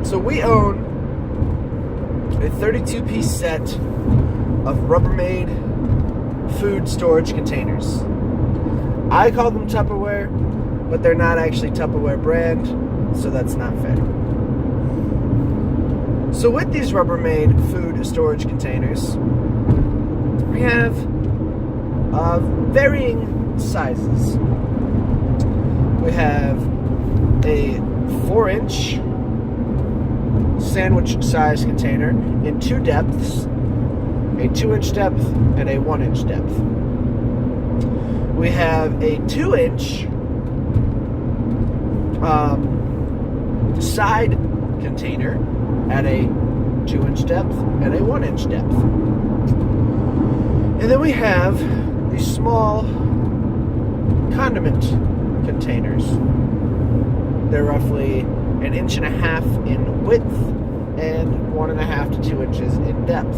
So we own a 32-piece set of Rubbermaid food storage containers. I call them Tupperware, but they're not actually Tupperware brand, so that's not fair. So with these Rubbermaid food storage containers, we have varying sizes. We have a 4-inch sandwich size container in 2 depths, a 2-inch depth and a 1-inch depth. We have a 2-inch side container at a 2-inch depth and a 1-inch depth. And then we have these small condiment containers. They're roughly 1.5 inches in width and 1.5 to 2 inches in depth.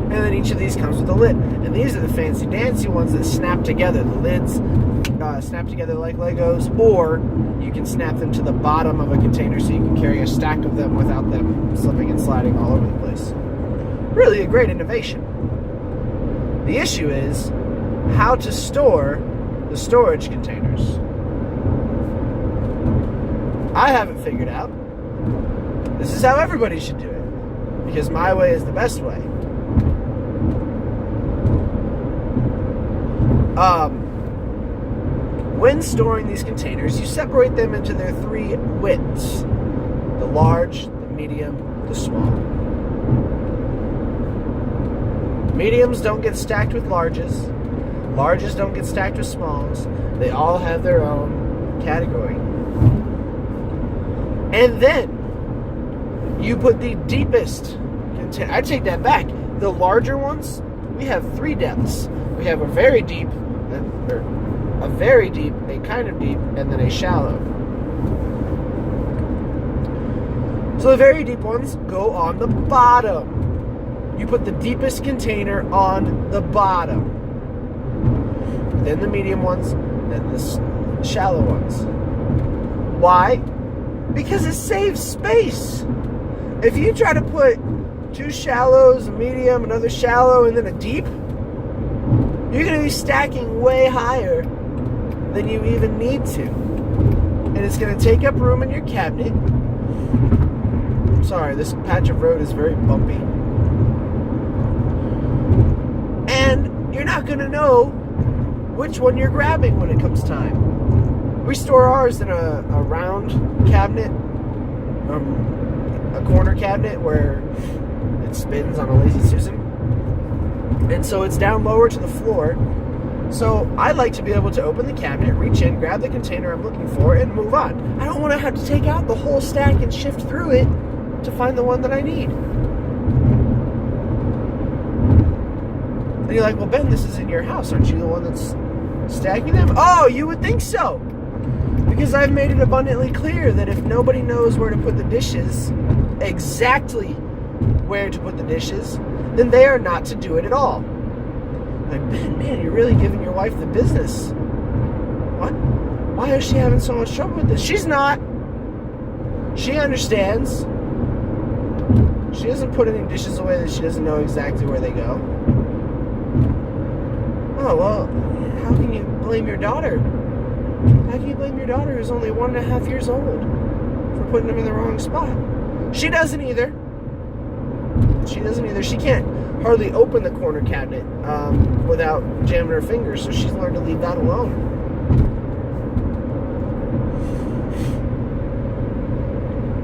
And then each of these comes with a lid. And these are the fancy dancy ones that snap together. The lids snap together like Legos, or you can snap them to the bottom of a container so you can carry a stack of them without them slipping and sliding all over the place. Really a great innovation. The issue is how to store the storage containers. I haven't figured out. This is how everybody should do it, because my way is the best way. When storing these containers, you separate them into their 3 widths: the large, the medium, the small. Mediums don't get stacked with larges. Larges don't get stacked with smalls. They all have their own category. And then you put the deepest container. I take that back. The larger ones, we have 3 depths. We have a very deep, a kind of deep, and then a shallow. So the very deep ones go on the bottom. You put the deepest container on the bottom. Then the medium ones, then the shallow ones. Why? Because it saves space. If you try to put 2 shallows, a medium, another shallow, and then a deep, you're going to be stacking way higher than you even need to. And it's going to take up room in your cabinet. I'm sorry, this patch of road is very bumpy. And you're not going to know which one you're grabbing when it comes time. We store ours in a round cabinet, a corner cabinet where it spins on a Lazy Susan. And so it's down lower to the floor. So I like to be able to open the cabinet, reach in, grab the container I'm looking for, and move on. I don't want to have to take out the whole stack and shift through it to find the one that I need. And you're like, well, Ben, this is in your house. Aren't you the one that's stacking them? Oh, you would think so. Because I've made it abundantly clear that if nobody knows where to put the dishes, exactly where to put the dishes, then they are not to do it at all. Like, man, you're really giving your wife the business. What? Why is she having so much trouble with this? She's not. She understands. She doesn't put any dishes away that she doesn't know exactly where they go. Oh, well, how can you blame your daughter? How can you blame your daughter who's only 1.5 years old for putting them in the wrong spot? She doesn't either. She doesn't either. She can't hardly open the corner cabinet without jamming her fingers, so she's learned to leave that alone.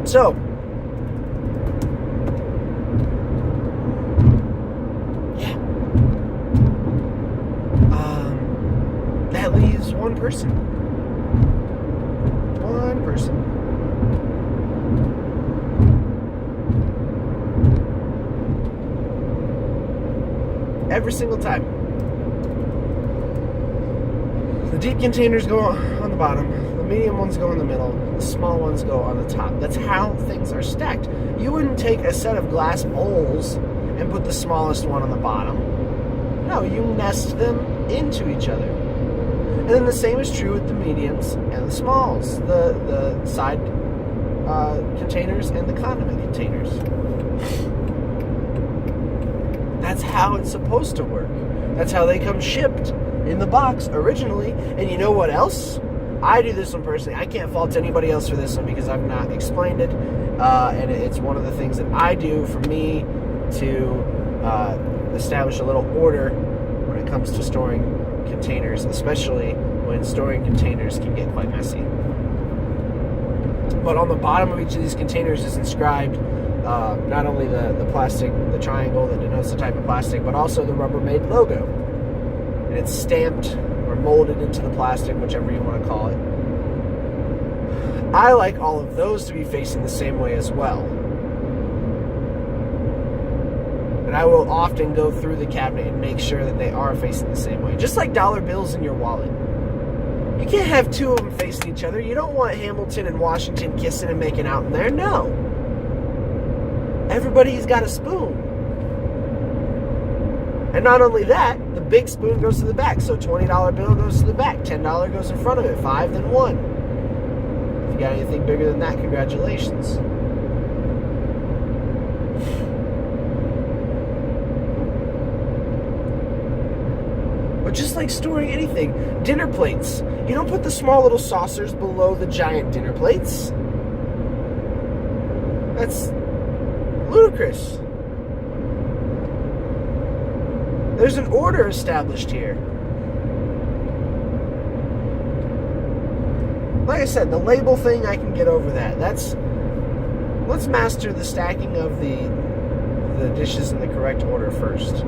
So, yeah. That leaves one person. One person. Every single time. The deep containers go on the bottom, the medium ones go in the middle, the small ones go on the top. That's how things are stacked. You wouldn't take a set of glass bowls and put the smallest one on the bottom. No, you nest them into each other. And then the same is true with the mediums and the smalls, the side containers and the condiment containers. That's how it's supposed to work. That's how they come shipped in the box originally. And you know what else? I do this one personally. I can't fault anybody else for this one because I've not explained it. And it's one of the things that I do for me to establish a little order when it comes to storing containers, especially when storing containers can get quite messy. But on the bottom of each of these containers is inscribed not only the plastic, the triangle that denotes the type of plastic, but also the Rubbermaid logo. And it's stamped or molded into the plastic, whichever you want to call it. I like all of those to be facing the same way as well. And I will often go through the cabinet and make sure that they are facing the same way. Just like dollar bills in your wallet. You can't have two of them facing each other. You don't want Hamilton and Washington kissing and making out in there. No. Everybody's got a spoon. And not only that, the big spoon goes to the back. So $20 bill goes to the back. $10 goes in front of it. 5, then 1. If you got anything bigger than that, congratulations. But just like storing anything, dinner plates. You don't put the small little saucers below the giant dinner plates. That's ludicrous. There's an order established here. Like I said, the label thing, I can get over that. Let's master the stacking of the dishes in the correct order first.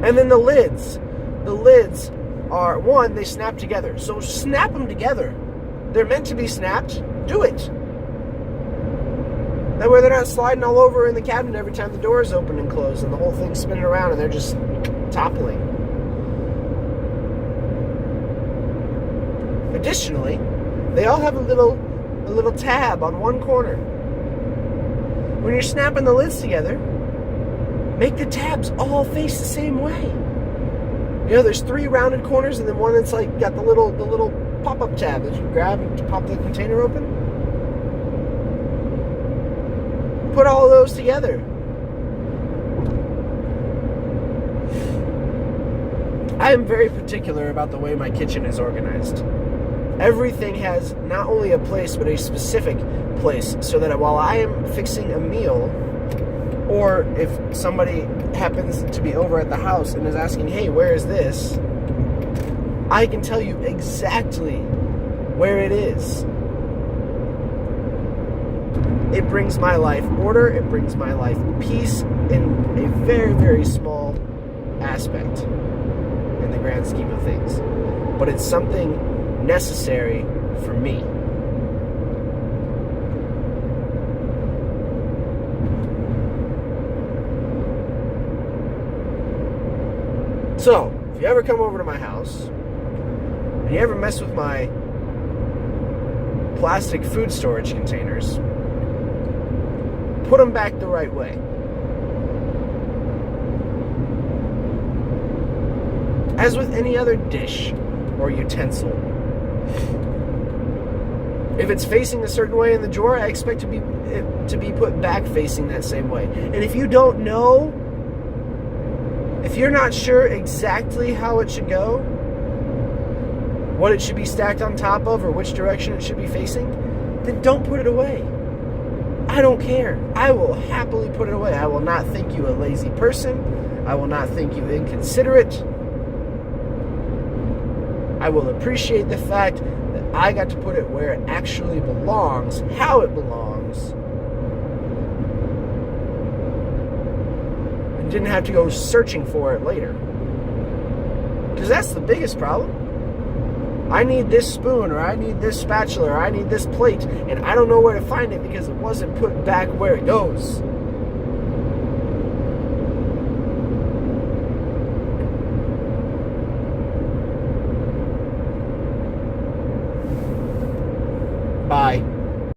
And then the lids. The lids are, one, they snap together. So snap them together. They're meant to be snapped. Do it. That way they're not sliding all over in the cabinet every time the door is open and closed and the whole thing's spinning around and they're just toppling. Additionally, they all have a little tab on one corner. When you're snapping the lids together, make the tabs all face the same way. You know, there's 3 rounded corners and then one that's like got the little pop-up tab that you grab and pop the container open. Put all of those together. I am very particular about the way my kitchen is organized. Everything has not only a place, but a specific place, so that while I am fixing a meal, or if somebody happens to be over at the house and is asking, hey, where is this? I can tell you exactly where it is. It brings my life order, it brings my life peace in a very, very small aspect in the grand scheme of things. But it's something necessary for me. So, if you ever come over to my house, and you ever mess with my plastic food storage containers, put them back the right way. As with any other dish or utensil, if it's facing a certain way in the drawer, I expect it to be put back facing that same way. And if you don't know, if you're not sure exactly how it should go, what it should be stacked on top of, or which direction it should be facing, then don't put it away. I don't care. I will happily put it away. I will not think you a lazy person. I will not think you inconsiderate. I will appreciate the fact that I got to put it where it actually belongs, how it belongs, and didn't have to go searching for it later. Because that's the biggest problem. I need this spoon, or I need this spatula, or I need this plate, and I don't know where to find it because it wasn't put back where it goes. Bye.